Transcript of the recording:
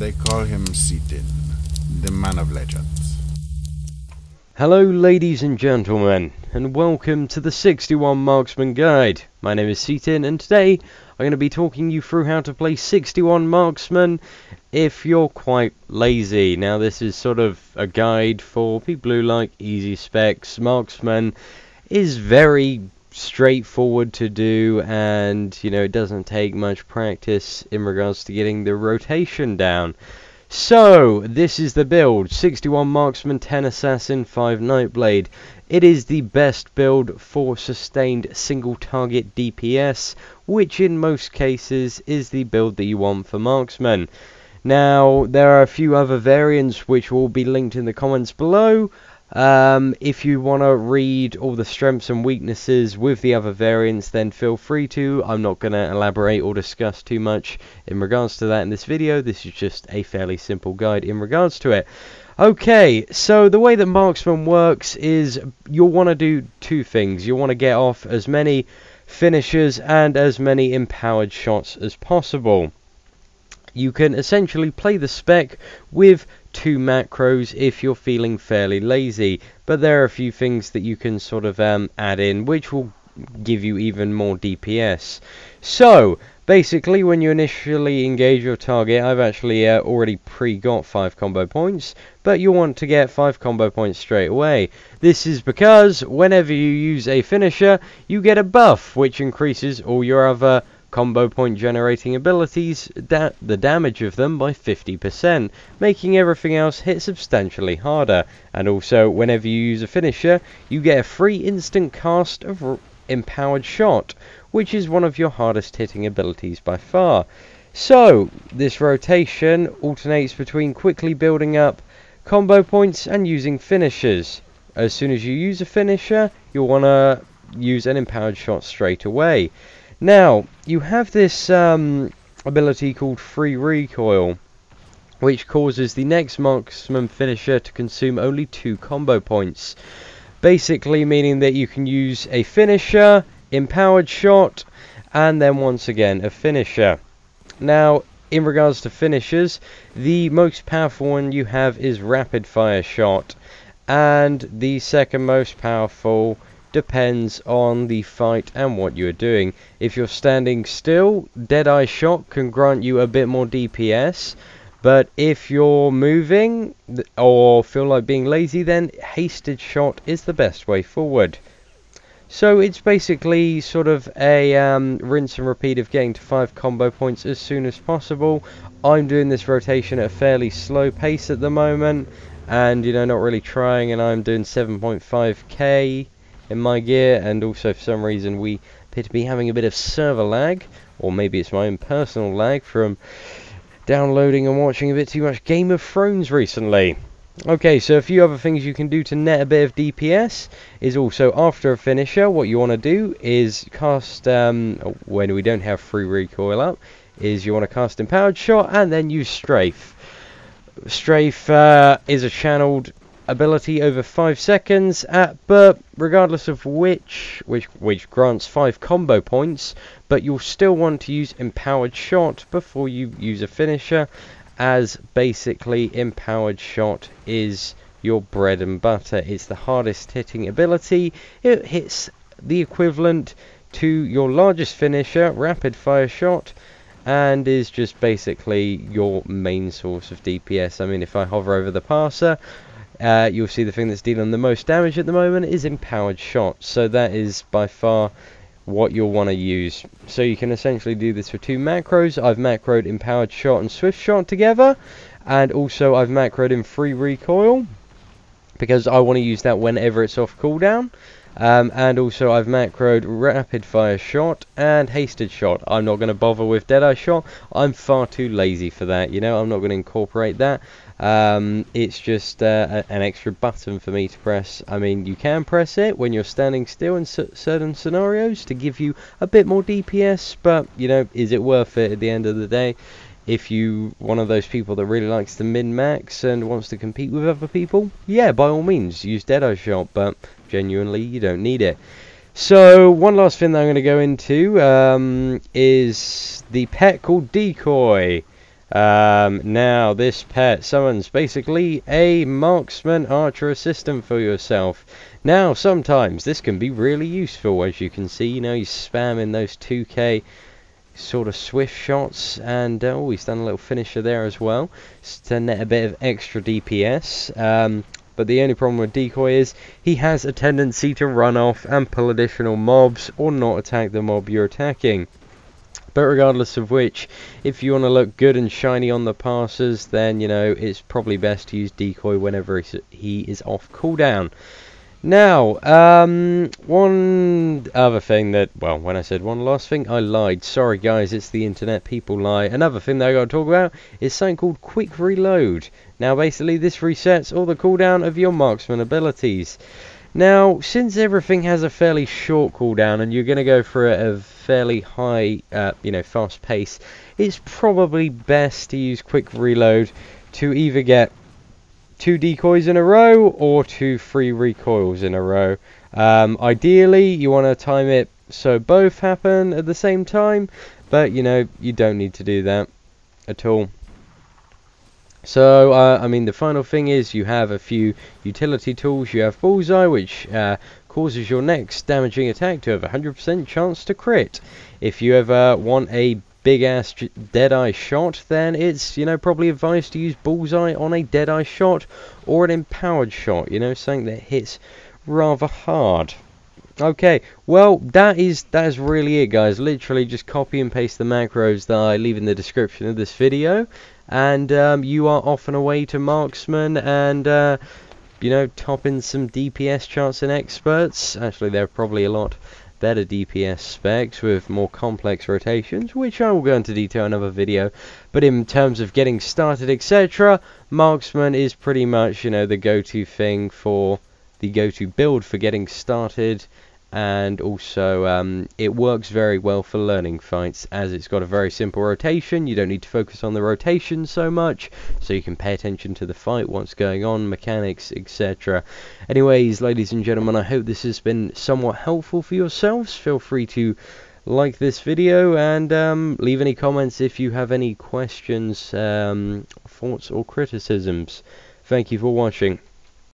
They call him Seatin, the man of legends. Hello ladies and gentlemen, and welcome to the 61 Marksman Guide. My name is Seatin, and today I'm going to be talking you through how to play 61 Marksman if you're quite lazy. Now this is sort of a guide for people who like easy specs. Marksman is very straightforward to do, and it doesn't take much practice in regards to getting the rotation down. So this is the build: 61 Marksman, 10 Assassin, 5 Nightblade. It is the best build for sustained single target DPS, which in most cases is the build that you want for Marksman. Now there are a few other variants which will be linked in the comments below. If you want to read all the strengths and weaknesses with the other variants, then feel free to. I'm not going to elaborate or discuss too much in regards to that in this video. This is just a fairly simple guide in regards to it. Okay, so the way that Marksman works is you'll want to do two things. You'll want to get off as many finishers and as many empowered shots as possible. You can essentially play the spec with 2 macros if you're feeling fairly lazy, but there are a few things that you can sort of add in which will give you even more DPS. So basically, when you initially engage your target, I've actually already pre-got 5 combo points, but you want to get 5 combo points straight away. This is because whenever you use a finisher, you get a buff which increases all your other combo point generating abilities, the damage of them by 50%, making everything else hit substantially harder. And also, whenever you use a finisher, you get a free instant cast of empowered shot, which is one of your hardest hitting abilities by far. So this rotation alternates between quickly building up combo points and using finishers. As soon as you use a finisher, you'll want to use an empowered shot straight away. Now, you have this ability called free recoil, which causes the next Marksman finisher to consume only 2 combo points. Basically meaning that you can use a finisher, empowered shot, and then once again a finisher. Now, in regards to finishers, the most powerful one you have is rapid fire shot, and the second most powerful depends on the fight and what you're doing. If you're standing still, Deadeye Shot can grant you a bit more DPS, but if you're moving or feel like being lazy, then Hasted Shot is the best way forward. So it's basically sort of a rinse and repeat of getting to 5 combo points as soon as possible. I'm doing this rotation at a fairly slow pace at the moment, and not really trying, and I'm doing 7.5k in my gear, and also for some reason we appear to be having a bit of server lag, or maybe it's my own personal lag from downloading and watching a bit too much Game of Thrones recently. Okay, so a few other things you can do to net a bit of DPS is also, after a finisher, what you want to do is cast, when we don't have free recoil up, is you want to cast empowered shot and then use strafe. Strafe is a channeled ability over 5 seconds, but regardless of which grants 5 combo points, but you'll still want to use empowered shot before you use a finisher, as basically empowered shot is your bread and butter. It's the hardest hitting ability. It hits the equivalent to your largest finisher, rapid fire shot, and is just basically your main source of DPS. I mean, if I hover over the parser, you'll see the thing that's dealing the most damage at the moment is empowered shot. So that is by far what you'll want to use. So you can essentially do this for 2 macros. I've macroed empowered shot and swift shot together, and also I've macroed in free recoil because I want to use that whenever it's off cooldown. And also I've macroed rapid fire shot and hasted shot. I'm not going to bother with Deadeye Shot. I'm far too lazy for that, I'm not going to incorporate that. It's just an extra button for me to press. I mean, you can press it when you're standing still in certain scenarios to give you a bit more DPS, but is it worth it at the end of the day? If you one of those people that really likes to min-max and wants to compete with other people, yeah, by all means use Deadeye Shot, but genuinely you don't need it. So one last thing that I'm going to go into is the pet called Decoy. Now this pet summons basically a marksman archer assistant for yourself. Now sometimes this can be really useful, as you can see. You know, he's spamming those 2k sort of swift shots, and oh, he's done a little finisher there as well to net a bit of extra DPS. But the only problem with decoy is he has a tendency to run off and pull additional mobs or not attack the mob you're attacking. But regardless of which, if you want to look good and shiny on the passes, then, you know, it's probably best to use decoy whenever he is off cooldown. Now, one other thing that, well, when I said one last thing, I lied. Sorry guys, it's the internet, people lie. Another thing that I got to talk about is something called quick reload. Now basically this resets all the cooldown of your marksman abilities. Now, since everything has a fairly short cooldown and you're going to go for a fairly high, you know, fast pace, it's probably best to use quick reload to either get 2 decoys in a row or 2 free recoils in a row. Ideally, you want to time it so both happen at the same time, but, you know, you don't need to do that at all. So, I mean, the final thing is you have a few utility tools. You have Bullseye, which causes your next damaging attack to have a 100% chance to crit. If you ever want a big-ass Deadeye shot, then it's, you know, probably advised to use Bullseye on a Deadeye shot or an empowered shot, you know, something that hits rather hard. Okay, well, that is really it, guys. Literally just copy and paste the macros that I leave in the description of this video, and you are off and away to Marksman and, you know, top in some DPS charts and experts. Actually, there are probably a lot better DPS specs with more complex rotations, which I will go into detail in another video. But in terms of getting started, etc., Marksman is pretty much, you know, the go-to thing for the go-to build for getting started, and also it works very well for learning fights, as it's got a very simple rotation. You don't need to focus on the rotation so much, so you can pay attention to the fight, what's going on, mechanics, etc. Anyways, ladies and gentlemen, I hope this has been somewhat helpful for yourselves. Feel free to like this video and leave any comments if you have any questions, thoughts or criticisms. Thank you for watching.